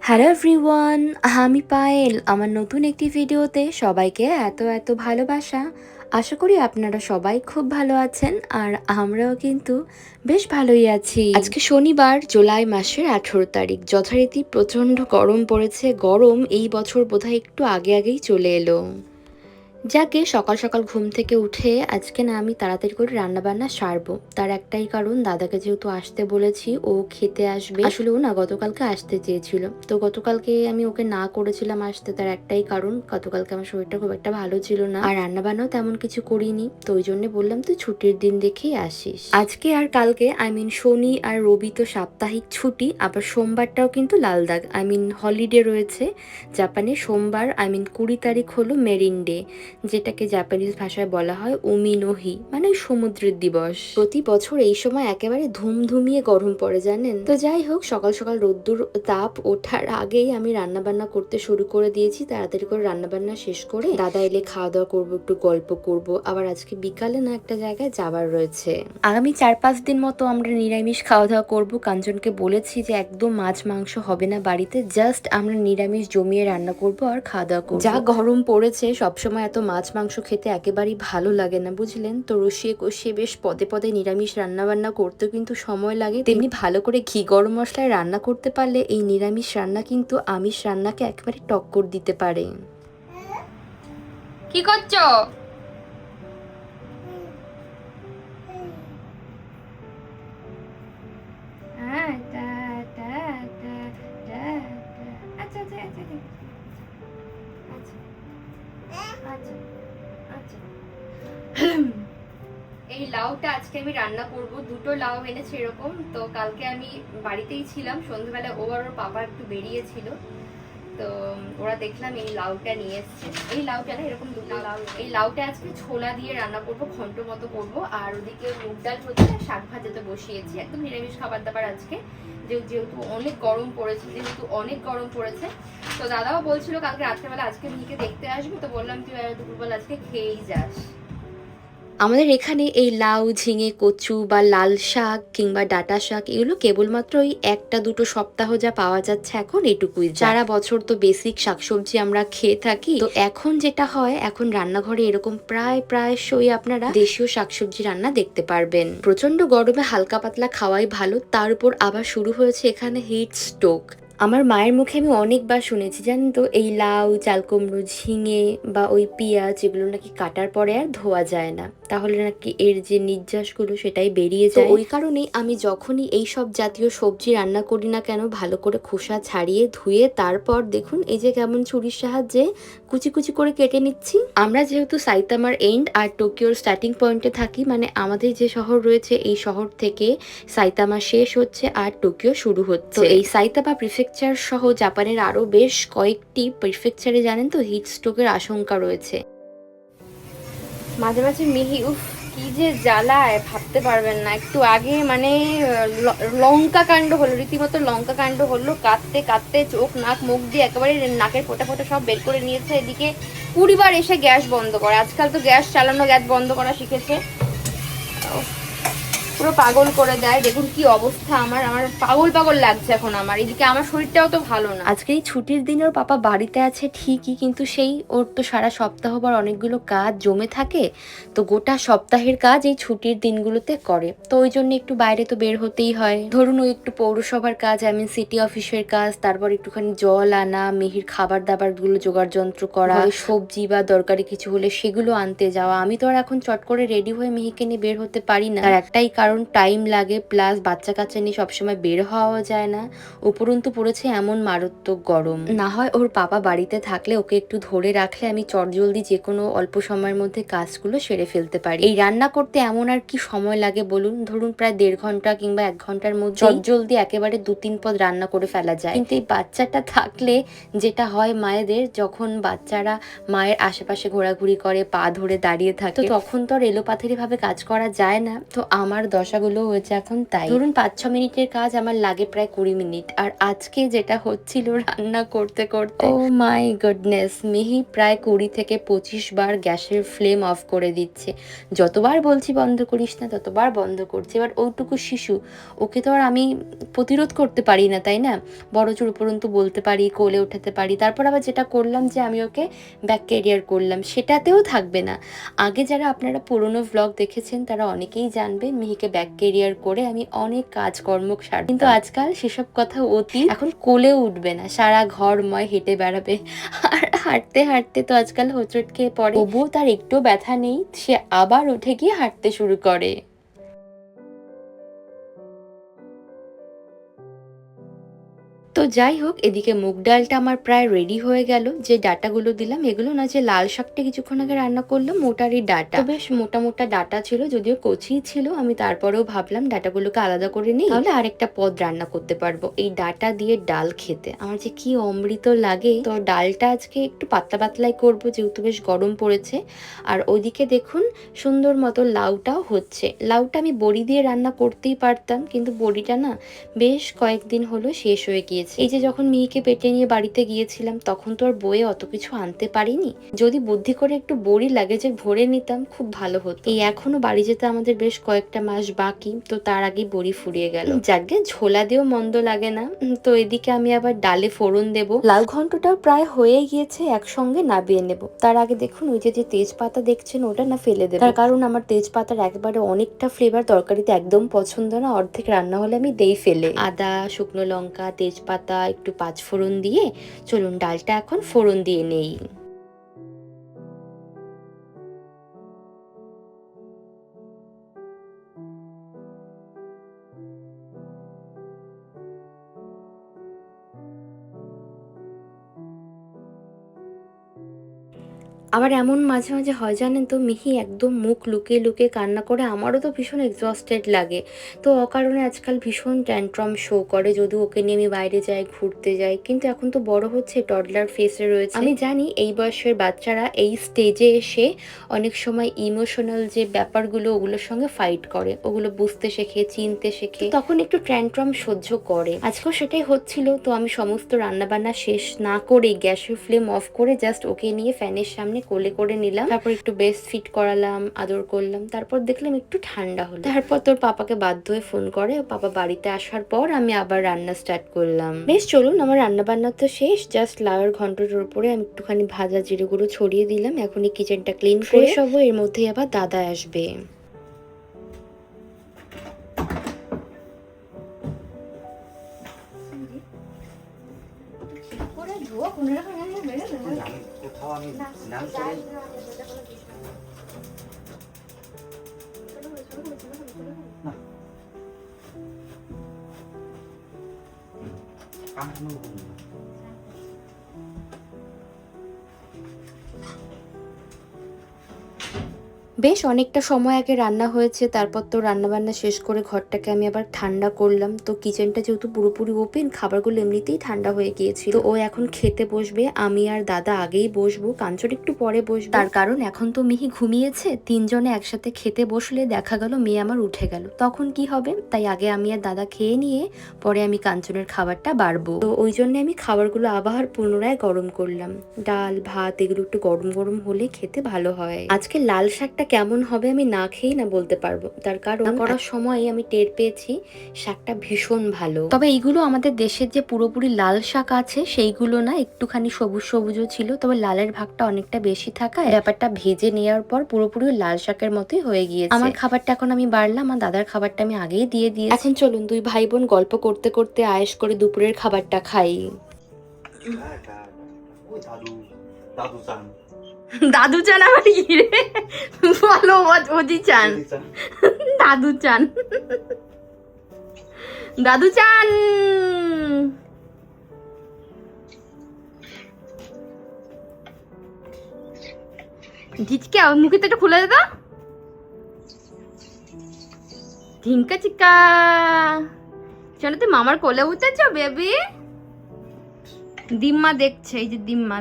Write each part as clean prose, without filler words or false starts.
Hello everyone, আমি পায়েল। আমার নতুন একটি ভিডিওতে সবাইকে এত এত ভালোবাসা। আশা করি আপনারা সবাই খুব ভালো আছেন, আর আমরাও কিন্তু বেশ ভালোই আছি। আজকে শনিবার, জুলাই মাসের 18 তারিখ। যথারীতি প্রচণ্ড গরম পড়েছে। গরম এই বছর বোধহয় একটু আগে আগেই চলে এলো। যাকে সকাল সকাল ঘুম থেকে উঠে আজকে না আমি তাড়াতাড়ি করে রান্না বান্না সারবো। তার একটাই কারণ, দাদাকে যেহেতু আসতে বলেছি, ও খেতে আসবে। আসলে ও না গতকালকে আসতে চেয়েছিল, তো গতকালকে আমি ওকে না করেছিলাম আসতে। তার একটাই কারণ, গতকালকে আমার শরীরটা খুব একটা ভালো ছিল না, আর রান্না বান্নাও তেমন কিছু করিনি। তো ওই জন্য বললাম তুই ছুটির দিন দেখেই আসিস। আজকে আর কালকে শনি আর রবি তো সাপ্তাহিক ছুটি, আবার সোমবারটাও কিন্তু লাল দাগ হলিডে রয়েছে জাপানে। সোমবার 20 তারিখ হলো মেরিন ডে, যেটাকে জাপানিজ ভাষায় বলা হয় উমিনোহি, মানে সমুদ্রের দিবস। প্রতি বছর এই সময় একেবারে ধুমধুমিয়ে গরম পড়ে জানেন। তো যাই হোক, সকাল সকাল রোদ্দুর তাপ ওঠার আগেই আমি রান্না বান্না করতে শুরু করে দিয়েছি। তাড়াতাড়ি করে রান্না বান্না শেষ করে দাদা এলে খাওয়া দাওয়া করবো, একটু গল্প করব। আবার আজকে বিকালে না একটা জায়গায় যাবার রয়েছে। আগামী 4-5 দিন মতো আমরা নিরামিষ খাওয়া দাওয়া করবো। কাঞ্চনকে বলেছি যে একদম মাছ মাংস হবে না বাড়িতে, জাস্ট আমরা নিরামিষ জমিয়ে রান্না করব আর খাওয়া দাওয়া করবো। যা গরম পড়েছে, সবসময় এত মাছ মাংস খেতে একেবারেই ভালো লাগে না, বুঝলেন তো। রসিয়ে কষিয়ে বেশ পদে পদে নিরামিষ রান্না বান্না করতেও কিন্তু সময় লাগে, তেমনি ভালো করে ঘি গরম মশলায় রান্না করতে পারলে এই নিরামিষ রান্না কিন্তু আমিষ রান্নাকে একেবারে টক্কর দিতে পারে। কি করছো? আচ্ছা আচ্ছা আচ্ছা আচ্ছা আচ্ছা আচ্ছা। এই লাউটা আজকে আমি রান্না করব। দুটো লাউ এনেছে এরকম। তো কালকে আমি বাড়িতেই ছিলাম, সন্ধ্যাবেলা ও আর ওর পাপা একটু বেরিয়েছিল, তো ওরা দেখলাম এই লাউটা নিয়ে এসছে। এই লাউটা না, এরকম দুটো লাউ। এই লাউটা আজকে ছোলা দিয়ে রান্না করব, ঘন্ট মতো করব। আর ওদিকে মুগ ডাল হচ্ছে, শাক ভাজাতে বসিয়েছি। একদম নিরামিষ খাবার দাবার আজকে, যেহেতু অনেক গরম পড়েছে। তো দাদাও বলছিল কালকে রাত্রেবেলা আজকে মেয়েকে দেখতে আসবি, তো বললাম তুই দুপুরবেলা আজকে খেয়েই যাস। আমাদের এখানে এই লাউ, ঝিঙে, কচু বা লাল শাক কিংবা ডাঁটা শাক, এগুলো কেবলমাত্র ওই একটা দুটো সপ্তাহ যা পাওয়া যাচ্ছে এখন, এটুকুই। সারা বছর তো বেসিক শাকসবজি আমরা খেয়ে থাকি। তো এখন যেটা হয়, এখন রান্নাঘরে এরকম প্রায়শই আপনারা দেশীয় শাকসবজি রান্না দেখতে পারবেন। প্রচন্ড গরমে হালকা পাতলা খাওয়াই ভালো, তার উপর আবার শুরু হয়েছে এখানে হিট স্ট্রোক। আমার মায়ের মুখে আমি অনেকবার শুনেছি জানেন তো, এই লাউ, চাল কুমড়ো, ঝিঙে বা ওই পেঁয়াজ, এগুলো নাকি কাটার পরে আর ধোয়া যায় না, তাহলে নাকি এর যে নির্যাসগুলো সেটাই বেরিয়ে যায়। ওই কারণেই আমি যখনই এই সব জাতীয় সবজি রান্না করি না কেন, ভালো করে খোসা ছাড়িয়ে ধুয়ে তারপর দেখুন এই যে কেমন ছুরির সাহায্যে কুচি কুচি করে কেটে নিচ্ছি। আমরা যেহেতু সাইতামার এন্ড আর টোকিওর স্টার্টিং পয়েন্টে থাকি, মানে আমাদের যে শহর রয়েছে এই শহর থেকে সাইতামা শেষ হচ্ছে আর টোকিও শুরু হচ্ছে। এই সাইতামা প্রিফেকচার সহ জাপানের আরো বেশ কয়েকটি প্রিফেকচারে জানেন তো হিট স্ট্রোকের আশঙ্কা রয়েছে। মাঝে মাঝে মিহি, উফ কি যে জ্বালায় ভাবতে পারবেন না। একটু আগে লঙ্কা কাণ্ড হলো, রীতিমতো লঙ্কা কাণ্ড হলো। কাঁদতে কাঁদতে চোখ নাক মুখ দিয়ে একেবারে নাকের ফোঁটা ফোঁটা সব বের করে নিয়েছে। এদিকে 20 বার এসে গ্যাস বন্ধ করে। আজকাল তো গ্যাস চালানো, গ্যাস বন্ধ করা শিখেছে। পুরো পাগল করে দেয়। দেখুন কি অবস্থা আমার আমার পাগল পাগল লাগছে এখন আমার। এদিকে আমার শরীরটাও তো ভালো না। আজকে এই ছুটির দিনে ওর পাপা বাড়িতে আছে ঠিকই, কিন্তু ওর তো সারা সপ্তাহ পর অনেকগুলো কাজ জমে থাকে, তো গোটা সপ্তাহের কাজ এই ছুটির দিনগুলোতে করে। তো ওই জন্য একটু বাইরে তো বের হতেই হয়। ধরুন ওই একটু পৌরসভার কাজ, সিটি অফিসের কাজ, তারপর একটুখানি জল আনা, মিহির খাবার দাবার গুলো জোগাড় যন্ত্র করা, সবজি বা দরকারি কিছু হলে সেগুলো আনতে যাওয়া। আমি তো আর এখন চট করে রেডি হয়ে মিহিকে নিয়ে বের হতে পারি না, তার একটাই কারণ টাইম লাগে, প্লাস বাচ্চা কাচ্চা নিয়ে সবসময় বের হওয়া যায় না। উপরন্তু পড়েছে এমন মারাত্মক গরম। না হয় ওর পাপা বাড়িতে থাকলে ওকে একটু ধরে রাখলে আমি চটজলদি যে কোনো অল্প সময়ের মধ্যে কাজগুলো সেরে ফেলতে পারি। এই রান্না করতে এমন আর কি সময় লাগে বলুন, ধরুন প্রায় 1.5 ঘন্টা কিংবা 1 ঘন্টার মধ্যে চটজলদি একেবারে 2-3 পদ রান্না করে ফেলা যায়। কিন্তু এই বাচ্চাটা থাকলে যেটা হয় মায়েদের, যখন বাচ্চারা মায়ের আশেপাশে ঘোরাঘুরি করে, পা ধরে দাঁড়িয়ে থাকে, তখন তো আর এলোপাথারি ভাবে কাজ করা যায় না। তো আমার দশাগুলো হয়েছে এখন তাই। ধরুন 5-6 মিনিটের কাজ আমার লাগে প্রায় 20 মিনিট। আর আজকে যেটা হচ্ছিল রান্না করতে করতে, ও মাই গুডনেস, মিহি প্রায় 20 থেকে 25 বার গ্যাসের ফ্লেম অফ করে দিচ্ছে। যতবার বলছি বন্ধ করিস না ততবার বন্ধ করছে। এবার ওইটুকু শিশু, ওকে তো আর আমি প্রতিরোধ করতে পারি না, তাই না? বড় জোর উপরন্তু বলতে পারি, কোলে উঠাতে পারি। তারপর আবার যেটা করলাম যে আমি ওকে ব্যাক ক্যারিয়ার করলাম, সেটাতেও থাকবে না। আগে যারা আপনারা পুরনো ভ্লগ দেখেছেন তারা অনেকেই জানবে মিহিকে ব্যাক ক্যারিয়ার করে আমি অনেক কাজকর্ম সার, কিন্তু আজকাল সেসব কথা অতীত। এখন কোলেও উঠবে না, সারা ঘরময় হেঁটে বেড়াবে। আর হাঁটতে হাঁটতে তো আজকাল হোঁচট খেয়ে পড়ে, তবুও তার একটু ব্যথা নেই, সে আবার উঠে গিয়ে হাঁটতে শুরু করে। তো যাই হোক, এদিকে মুগ ডালটা আমার প্রায় রেডি হয়ে গেল। যে ডাটাগুলো দিলাম এগুলো না, যে লাল শাকটা কিছুক্ষণ আগে রান্না করলাম ওটারই ডাটা। বেশ মোটা মোটা ডাটা ছিল, যদিও কচি ছিল। আমি তারপরেও ভাবলাম ডাটাগুলোকে আলাদা করে নিই, তাহলে আরেকটা পদ রান্না করতে পারবো। এই ডাটা দিয়ে ডাল খেতে আমার যে কি অমৃত লাগে। তো ডালটা আজকে একটু পাতলা পাতলাই করবো, যেহেতু বেশ গরম পড়েছে। আর ওইদিকে দেখুন সুন্দর মতো লাউটাও হচ্ছে। লাউটা আমি বড়ি দিয়ে রান্না করতেই পারতাম, কিন্তু বড়িটা না বেশ কয়েকদিন হলো শেষ হয়ে গিয়েছে। এই যে যখন মেয়েকে পেটে নিয়ে বাড়িতে গিয়েছিলাম তখন তো আর বইয়ে অত কিছু আনতে পারিনি। যদি বুদ্ধি করে একটু বড়ি লাগে যে ভরে নিতাম, খুব ভালো হতো। এই এখনো বাড়ি যেতে আমাদের বেশ কয়েকটা মাস বাকি, তো তার আগে বড়ি ফুরিয়ে গেল। যাকে ঝোলা দিয়েও মন্দ লাগে না। তো এদিকে আমি আবার ডালে ফোড়ন দেব। লাউ ঘন্টটাও প্রায় হয়ে গিয়েছে, একসঙ্গে নাবিয়ে নেব। তার আগে দেখুন ওই যে তেজপাতা দেখছেন ওটা না ফেলে দেব, তার কারণ আমার তেজপাতার একবারে অনেকটা ফ্লেভার তরকারিতে একদম পছন্দ না। অর্ধেক রান্না হলে আমি দেই ফেলে। আদা, শুকনো লঙ্কা, তেজপাতা, একটু পাঁচফোড়ন দিয়ে চলুন ডালটা এখন ফোড়ন দিয়ে নেই। আবার এমন মাঝে মাঝে হয় জানেন তো, মিহি একদম মুখ লুকিয়ে লুকিয়ে কান্না করে। আমারও তো ভীষণ এক্সস্টেড লাগে। তো অকারণে আজকাল ভীষণ ট্যান্ট্রাম শো করে, যদি ওকে নিয়ে আমি বাইরে যাই, ঘুরতে যাই। কিন্তু এখন তো বড় হচ্ছে, টডলার ফেসে রয়েছে। আমি জানি এই বয়সের বাচ্চারা এই স্টেজে এসে অনেক সময় ইমোশনাল যে ব্যাপারগুলো ওগুলোর সঙ্গে ফাইট করে, ওগুলো বুঝতে শেখে, চিনতে শেখে, তখন একটু ট্যান্ট্রাম সহ্য করে। আজকেও সেটাই হচ্ছিল। তো আমি সমস্ত রান্নাবান্না শেষ না করে গ্যাসের ফ্লেম অফ করে জাস্ট ওকে নিয়ে ফ্যানের সামনে কোলে করে নিলাম। তারপর একটু বেস্ট ফিট করালাম, আদর করলাম। তারপর দেখলাম একটু ঠান্ডা হলো। তারপর তোর পাপাকে বাধ্য হয়ে ফোন করে। পাপা বাড়িতে আসার পর আমি আবার রান্না স্টার্ট করলাম। বেশ চলুন, আমার রান্না বান্না তো শেষ। জাস্ট লাউয়ের ঘন্টটার উপরে আমি একটুখানি ভাজা জিরে গুঁড়ো ছড়িয়ে দিলাম। এখন এই কিচেনটা ক্লিন করে সব। এর মধ্যেই আবার দাদা আসবে। বেশ অনেকটা সময় আগে রান্না হয়েছে। তারপর তো রান্নাবান্না শেষ করে ঘরটাকে আমি আবার ঠান্ডা করলাম। তো কিচেনটা যেহেতু পুরোপুরি ওপেন, খাবারগুলো এমনিতেই ঠান্ডা হয়ে গিয়েছিল। তো ও এখন খেতে বসবে, আমি আর দাদা আগেই বসবো, কাঞ্চন একটু পরে বসবে। তার কারণ এখন তো মিহি ঘুমিয়েছে। তিনজনে একসাথে খেতে বসলে দেখা গেল মেয়ে আমার উঠে গেল, তখন কি হবে? তাই আগে আমি আর দাদা খেয়ে নিয়ে পরে আমি কাঞ্চনের খাবারটা বাড়বো। তো ওই জন্য আমি খাবারগুলো আবার পুনরায় গরম করলাম। ডাল ভাত এগুলো একটু গরম গরম হলে খেতে ভালো হয়। আজকে লাল শাকটা কেমন হবে আমি না খেয়েই না বলতে পারবো, তার কারণ করার সময় আমি টের পেয়েছি শাকটা ভীষণ ভালো। তবে এইগুলো আমাদের দেশের যে পুরোপুরি লাল শাক আছে সেইগুলো না, একটুখানি সবুজ সবুজও ছিল, তবে লালের ভাগটা অনেকটা বেশি থাকায় ব্যাপারটা ভেজে নেওয়ার পর পুরোপুরি লাল শাকের মতোই হয়ে গিয়েছে। আমার খাবারটা এখন আমি বাড়লাম, আর দাদার খাবারটা আমি আগেই দিয়ে দিয়েছি। এখন চলুন দুই ভাই বোন গল্প করতে করতে আয়েশ করে দুপুরের খাবারটা খাই। দাদু চান আবার কি রে? বলো ওজি চান, দাদু চান, দাদু চান। ঝিচকে মুখে তো একটু খুলে দে তো। ঝিঙ্কা চিকা চলো, তুই মামার কোলে উঠেছ বেবি। দিম্মা দেখছে, এই যে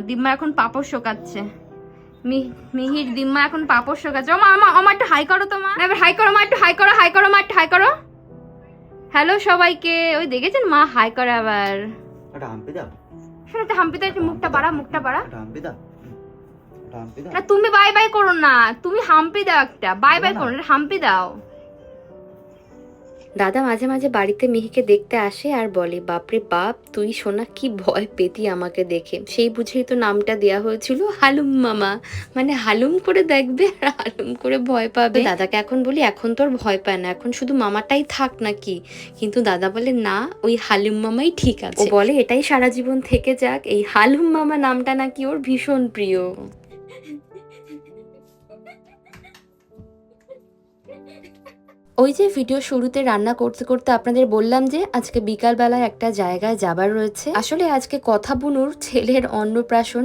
দিম্মা এখন পাপড় শোকাচ্ছে। মিহির দিম্মা এখন পাপড় শোকাচ্ছে। ও মা, আমার একটু হাই করো তো মা। এবার হাই করো মা, একটু হাই করো, হাই করো মা, একটু হাই করো। হ্যালো সবাইকে। ওই দেখেছেন মা হাই করে আবার। একটা হাম্পি দাও, শোনো হাম্পি দাও, একটু মুখটা বাড়া, মুখটা বাড়া। একটা হাম্পি দাও, একটা হাম্পি দাও। না তুমি বাই বাই করো না, তুমি হাম্পি দাও, একটা বাই বাই করো না, হাম্পি দাও। দাদা মাঝে মাঝে বাড়িতে মিহিকে দেখতে আসে আর বলে, বাপরে বাপ তুই সোনা কি ভয় পেতি আমাকে দেখে, সেই বুঝেই তো নামটা দেয়া হয়েছিল হালুম মামা, মানে হালুম করে দেখবে আর হালুম করে ভয় পাবে। দাদাকে এখন বলি এখন তোর ভয় পায় না, এখন শুধু মামাটাই থাক নাকি, কিন্তু দাদা বলে না ওই হালুম মামাই ঠিক আছে। ও বলে এটাই সারা জীবন থেকে যাক, এই হালুম মামা নামটা নাকি ওর ভীষণ প্রিয়। ওই যে ভিডিও শুরুতে রান্না করতে করতে আপনাদের বললাম যে আজকে বিকালবেলায় একটা জায়গায় যাবার রয়েছে। আসলে আজকে কথা বুনুর ছেলের অন্নপ্রাশন,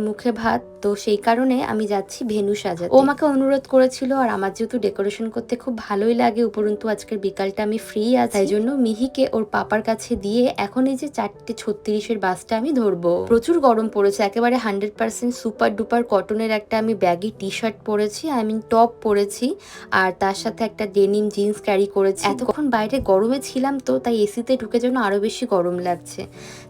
মুখে ভাত, তো সেই কারণে আমি যাচ্ছি ভেন্যু সাজাতে। ও আমাকে অনুরোধ করেছিল, আর আমার যেহেতু ডেকোরেশন করতে খুব ভালোই লাগে, উপরন্তু আজকের বিকালটা আমি ফ্রি আছি, তাই জন্য মিহিকে ওর পাপার কাছে দিয়ে এখন এই যে 4:36 বাসটা আমি ধরবো। প্রচুর গরম পড়েছে, একেবারে 100% সুপার ডুপার কটনের একটা আমি ব্যাগি টি শার্ট পরেছি, টপ পরেছি, আর তার সাথে একটা ডেনিম জিন্স ক্যারি করেছি। এতক্ষণ বাইরে গরমে ছিলাম তো, তাই এসিতে ঢুকে যেন আরো বেশি গরম লাগছে।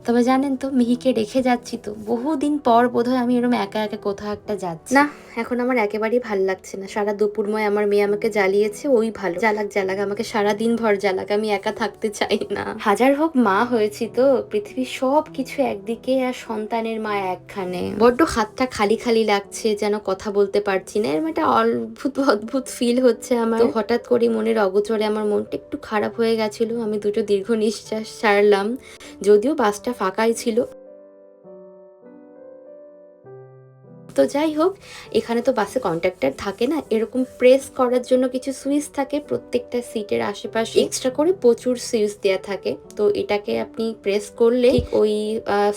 তবে জানেন তো মিহিকে রেখে যাচ্ছি তো, বহুদিন পর বোধহয় আমি এরকম একা একা কোথাও একটা যাচ্ছি না। এখন আমার একেবারেই ভাল লাগছে না, সারা দুপুরময় আমার মেয়ে আমাকে জ্বালিয়েছে, ওই ভালো, জ্বালাক আমাকে সারাদিন ভর জ্বালাক, আমি একা থাকতে চাই না। হাজার হোক মা হয়েছি তো, পৃথিবীর সব কিছু একদিকে আর সন্তানের মা একখানে। বড্ড হাতটা খালি খালি লাগছে, যেন কথা বলতে পারছি না, এরকম একটা অদ্ভুত ফিল হচ্ছে আমার। তো হঠাৎ করে মনের অগোচরে আমার মনটা একটু খারাপ হয়ে গেছিল, আমি দুটো দীর্ঘ নিঃশ্বাস ছাড়লাম, যদিও বাসটা ফাঁকাই ছিল। তো যাই হোক, এখানে তো বাসে কন্ট্রাক্টর থাকে না, এরকম প্রেস করার জন্য কিছু সুইচ থাকে প্রত্যেকটা সিটের আশেপাশে, এক্সট্রা করে প্রচুর সুইচ দেয়া থাকে। তো এটাকে আপনি প্রেস করলে ঠিক ওই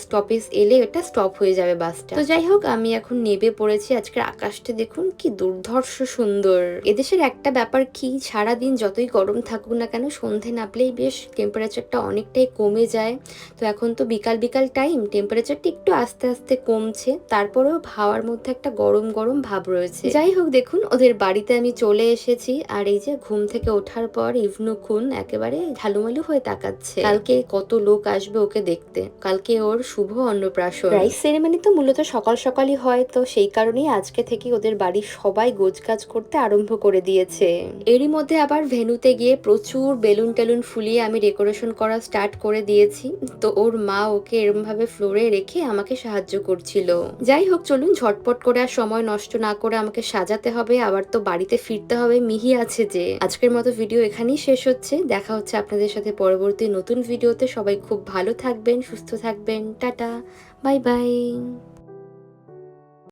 স্টপেজ এলে এটা স্টপ হয়ে যাবে বাসটা। তো যাই হোক, আমি এখন নেবে পড়েছি। আজকের আকাশটা দেখুন কি দুর্ধর্ষ সুন্দর। এদেশের একটা ব্যাপার কি, সারাদিন যতই গরম থাকুক না কেন, সন্ধে নামলেই বেশ টেম্পারেচারটা অনেকটাই কমে যায়। তো এখন তো বিকাল টাইম, টেম্পারেচারটা একটু আস্তে আস্তে কমছে, তারপরেও হাওয়ার মধ্যে একটা গরম গরম ভাব রয়েছে। যাই হোক, দেখুন ওদের বাড়িতে আমি চলে এসেছি, আর এই যে ঘুম থেকে ওঠার পর ইভনুখুন একেবারে ঢালুমালু হয়ে তাকাচ্ছে। কালকে কত লোক আসবে ওকে দেখতে, কালকে ওর শুভ অন্নপ্রাশন। রাইস সেরেমনি তো মূলত সকাল সকালই হয়, তো সেই কারণেই আজকে থেকে ওদের বাড়ির সবাই গোছগাছ করতে আরম্ভ করে দিয়েছে। এরই মধ্যে আবার ভেন্যুতে গিয়ে প্রচুর বেলুন টেলুন ফুলিয়ে আমি ডেকোরেশন করা স্টার্ট করে দিয়েছি। তো ওর মা ওকে এরম ভাবে ফ্লোরে রেখে আমাকে সাহায্য করছিল। যাই হোক, চলুন ঝটপট করে আর সময় নষ্ট না করে আমাকে সাজাতে হবে, আবার তো বাড়িতে ফিরতে হবে, মিহি আছে যে। আজকের মতো ভিডিও এখানেই শেষ হচ্ছে, দেখা হচ্ছে আপনাদের সাথে পরবর্তী নতুন ভিডিওতে। সবাই খুব ভালো থাকবেন, সুস্থ থাকবেন, টাটা, বাই বাই।